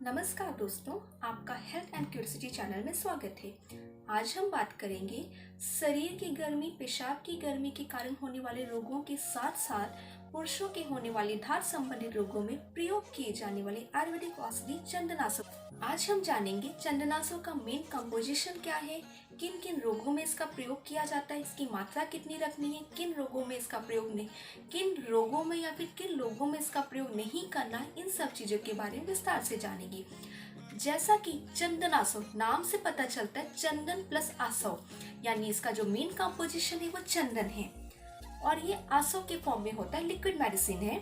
नमस्कार दोस्तों, आपका हेल्थ एंड क्यूरियोसिटी चैनल में स्वागत है। आज हम बात करेंगे शरीर की गर्मी, पेशाब की गर्मी के कारण होने वाले रोगों के साथ साथ पुरुषों के होने वाले धात संबंधित रोगों में प्रयोग किए जाने वाले आयुर्वेदिक औषधि चंदनासव। आज हम जानेंगे चंदनासव का मेन कंपोजिशन क्या है, किन किन रोगों में इसका प्रयोग किया जाता है, इसकी मात्रा कितनी रखनी है, किन रोगों में इसका प्रयोग नहीं, किन रोगों में या फिर किन लोगों में इसका प्रयोग नहीं करना है, इन सब चीज़ों के बारे में विस्तार से जानेंगे। जैसा कि चंदनासव नाम से पता चलता है, चंदन प्लस आसव, यानी इसका जो मेन कंपोजिशन है वो चंदन है और ये आसव के फॉर्म में होता है, लिक्विड मेडिसिन है।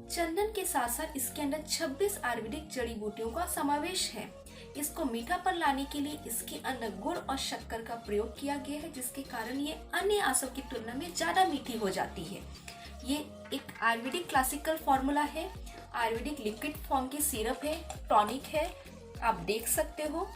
चंदन के साथ साथ इसके अंदर 26 आयुर्वेदिक जड़ी बूटियों का समावेश है। इसको मीठा पर लाने के लिए इसके अंदर गुड़ और शक्कर का प्रयोग किया गया है, जिसके कारण ये अन्य आसव की तुलना में ज्यादा मीठी हो जाती है। ये एक आयुर्वेदिक क्लासिकल फॉर्मूला है, आयुर्वेदिक लिक्विड फॉर्म की सिरप है, टॉनिक है, आप देख सकते हो।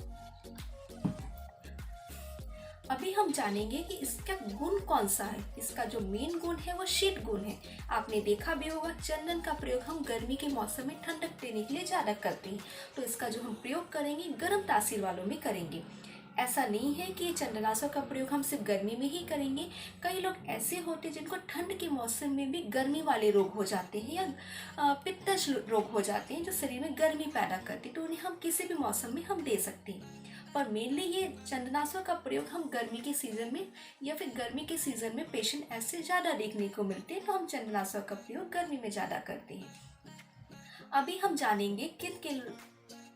अभी हम जानेंगे कि इसका गुण कौन सा है। इसका जो मेन गुण है वो शीत गुण है। आपने देखा भी होगा, चंदन का प्रयोग हम गर्मी के मौसम में ठंडक देने के लिए ज्यादा करते हैं, तो इसका जो हम प्रयोग करेंगे गर्म तासीर वालों में करेंगे। ऐसा नहीं है कि चंदनासव का प्रयोग हम सिर्फ गर्मी में ही करेंगे। कई लोग ऐसे होते हैं जिनको ठंड के मौसम में भी गर्मी वाले रोग हो जाते हैं या पित्तज रोग हो जाते हैं जो शरीर में गर्मी पैदा करते हैं, तो उन्हें हम किसी भी मौसम में हम दे सकते हैं। पर मेनली ये चंदनासव का प्रयोग हम गर्मी के सीजन में या फिर गर्मी के सीजन में पेशेंट ऐसे ज़्यादा देखने को मिलते हैं, तो हम चंदनासव का प्रयोग गर्मी में ज़्यादा करते हैं। अभी हम जानेंगे किन किन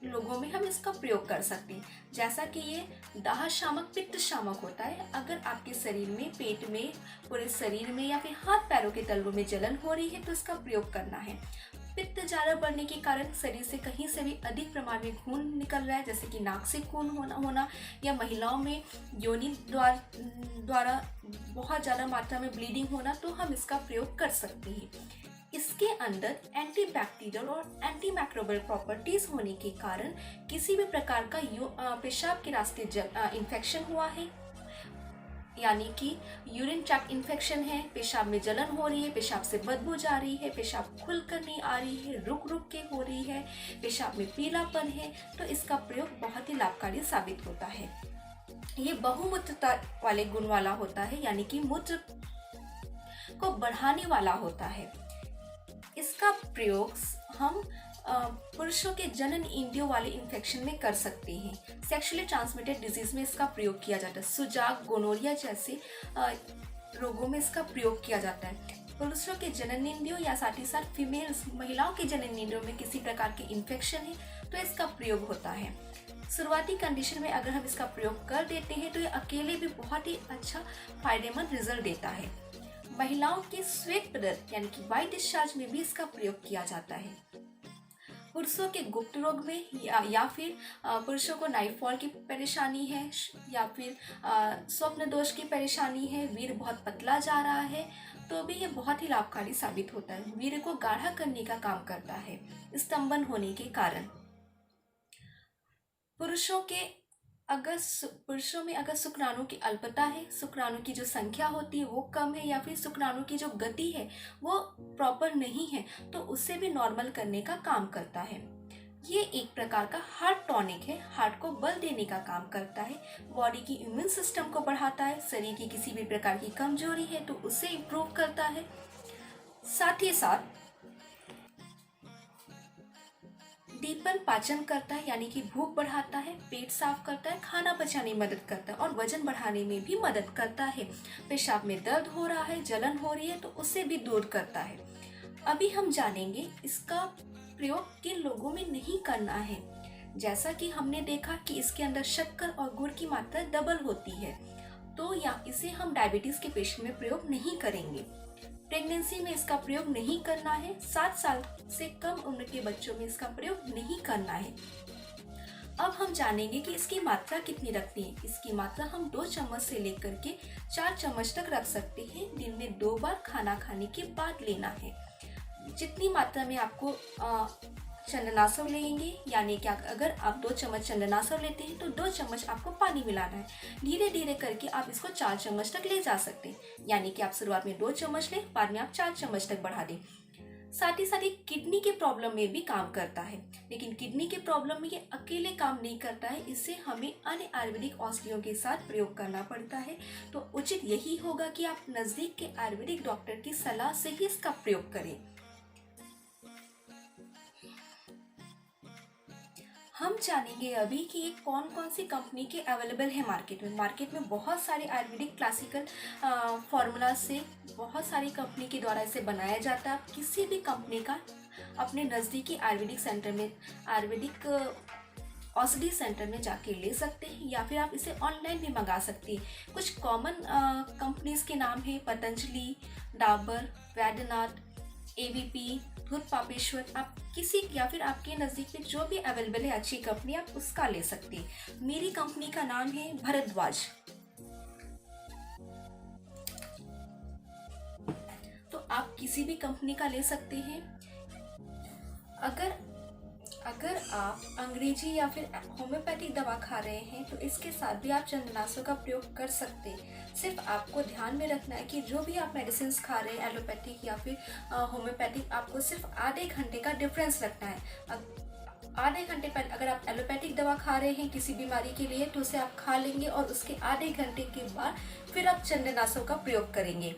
लोगों में हम इसका प्रयोग कर सकते हैं। जैसा कि ये दाह शामक, पित्त शामक होता है। अगर आपके शरीर में, पेट में, पूरे शरीर में या फिर हाथ पैरों के तलवों में जलन हो रही है तो इसका प्रयोग करना है। पित्त ज्यादा बढ़ने के कारण शरीर से कहीं से भी अधिक प्रमाण में खून निकल रहा है, जैसे कि नाक से खून होना या महिलाओं में योनि द्वारा बहुत ज़्यादा मात्रा में ब्लीडिंग होना, तो हम इसका प्रयोग कर सकते हैं। इसके अंदर एंटीबैक्टीरियल और एंटीमाइक्रोबियल प्रॉपर्टीज होने के कारण किसी भी प्रकार का पेशाब के रास्ते इन्फेक्शन हुआ है, यानी कि यूरिन ट्रैक्ट इन्फेक्शन है, पेशाब में जलन हो रही है, पेशाब से बदबू जा रही है, पेशाब खुलकर नहीं आ रही है, रुक रुक के हो रही है, पेशाब में पीलापन है, तो इसका प्रयोग बहुत ही लाभकारी साबित होता है। ये बहुमूत्रता वाले गुण वाला होता है, यानी कि मूत्र को बढ़ाने वाला होता है। इसका प्रयोग हम पुरुषों के जनन इंद्रियों वाले इन्फेक्शन में कर सकते हैं। सेक्सुअली ट्रांसमिटेड डिजीज में इसका प्रयोग किया जाता है। सुजाक, गोनोरिया जैसे रोगों में इसका प्रयोग किया जाता है। पुरुषों के जनन इंद्रियों या साथ ही साथ फीमेल्स, महिलाओं के जनन इंद्रियों में किसी प्रकार के इन्फेक्शन है तो इसका प्रयोग होता है। शुरुआती कंडीशन में अगर हम इसका प्रयोग कर देते हैं तो ये अकेले भी बहुत ही अच्छा फायदेमंद रिजल्ट देता है। महिलाओं के श्वेत पदार्थ यानी कि व्हाइट डिस्चार्ज में भी इसका प्रयोग किया जाता है। पुरुषों के गुप्त रोग में या फिर पुरुषों को नाइट फॉल की परेशानी है या फिर स्वप्न दोष की परेशानी है, वीर्य बहुत पतला जा रहा है, तो भी ये बहुत ही लाभकारी साबित होता है। वीर्य को गाढ़ा करने का काम करता है स्तंभन होने के कारण। पुरुषों में अगर शुक्राणु की अल्पता है, शुक्राणु की जो संख्या होती है वो कम है या फिर शुक्राणु की जो गति है वो प्रॉपर नहीं है, तो उससे भी नॉर्मल करने का काम करता है। ये एक प्रकार का हार्ट टॉनिक है, हार्ट को बल देने का काम करता है, बॉडी की इम्यून सिस्टम को बढ़ाता है, शरीर की किसी भी प्रकार की कमजोरी है तो उसे इम्प्रूव करता है। साथ ही साथ दीपन पाचन करता है, यानी कि भूख बढ़ाता है, पेट साफ करता है, खाना पचाने में मदद करता है और वजन बढ़ाने में भी मदद करता है। पेशाब में दर्द हो रहा है, जलन हो रही है तो उसे भी दूर करता है। अभी हम जानेंगे इसका प्रयोग किन लोगों में नहीं करना है। जैसा कि हमने देखा कि इसके अंदर शक्कर और गुड़ की मात्रा डबल होती है, तो या इसे हम डायबिटीज के पेशेंट में प्रयोग नहीं करेंगे। प्रेगनेंसी में इसका प्रयोग नहीं करना है। 7 साल से कम उम्र के बच्चों में इसका प्रयोग नहीं करना है। अब हम जानेंगे कि इसकी मात्रा कितनी रखनी है। इसकी मात्रा हम 2 चम्मच से लेकर के 4 चम्मच तक रख सकते हैं। दिन में 2 बार खाना खाने के बाद लेना है। जितनी मात्रा में आपको चंदनासव लेंगे, यानी कि अगर आप 2 चम्मच चंदनासव लेते हैं तो 2 चम्मच आपको पानी मिलाना है। धीरे धीरे करके आप इसको 4 चम्मच तक ले जा सकते हैं, यानी कि आप शुरुआत में 2 चम्मच लें, बाद में आप 4 चम्मच तक बढ़ा दें। साथ ही साथ ये किडनी के प्रॉब्लम में भी काम करता है। लेकिन किडनी के प्रॉब्लम में ये अकेले काम नहीं करता है, इसे हमें अन्य आयुर्वेदिक औषधियों के साथ प्रयोग करना पड़ता है। तो उचित यही होगा कि आप नज़दीक के आयुर्वेदिक डॉक्टर की सलाह से ही इसका प्रयोग करें। हम जानेंगे अभी कि ये कौन कौन सी कंपनी के अवेलेबल है मार्केट में। मार्केट में बहुत सारे आयुर्वेदिक क्लासिकल फार्मूला से बहुत सारी कंपनी के द्वारा इसे बनाया जाता है। आप किसी भी कंपनी का अपने नज़दीकी आयुर्वेदिक सेंटर में, आयुर्वेदिक औषधि सेंटर में जाके ले सकते हैं, या फिर आप इसे ऑनलाइन भी मंगा सकते हैं। कुछ कॉमन कंपनीज के नाम हैं पतंजलि, डाबर, वैद्यनाथ, एवीपी, धूत पापेश्वर। आप किसी या फिर आपके नज़दीक में जो भी अवेलेबल है अच्छी कंपनी, आप उसका ले सकते हैं। मेरी कंपनी का नाम है भरद्वाज। तो आप किसी भी कंपनी का ले सकते हैं। अगर आप अंग्रेजी या फिर होम्योपैथिक दवा खा रहे हैं तो इसके साथ भी आप चंदनाशों का प्रयोग कर सकते हैं। सिर्फ आपको ध्यान में रखना है कि जो भी आप मेडिसिन खा रहे हैं, एलोपैथिक या फिर होम्योपैथिक, आपको सिर्फ आधे घंटे का डिफरेंस रखना है। आधे घंटे पहले अगर आप एलोपैथिक दवा खा रहे हैं किसी बीमारी के लिए, तो उसे आप खा लेंगे और उसके आधे घंटे के बाद फिर आप चंदनाशों का प्रयोग करेंगे।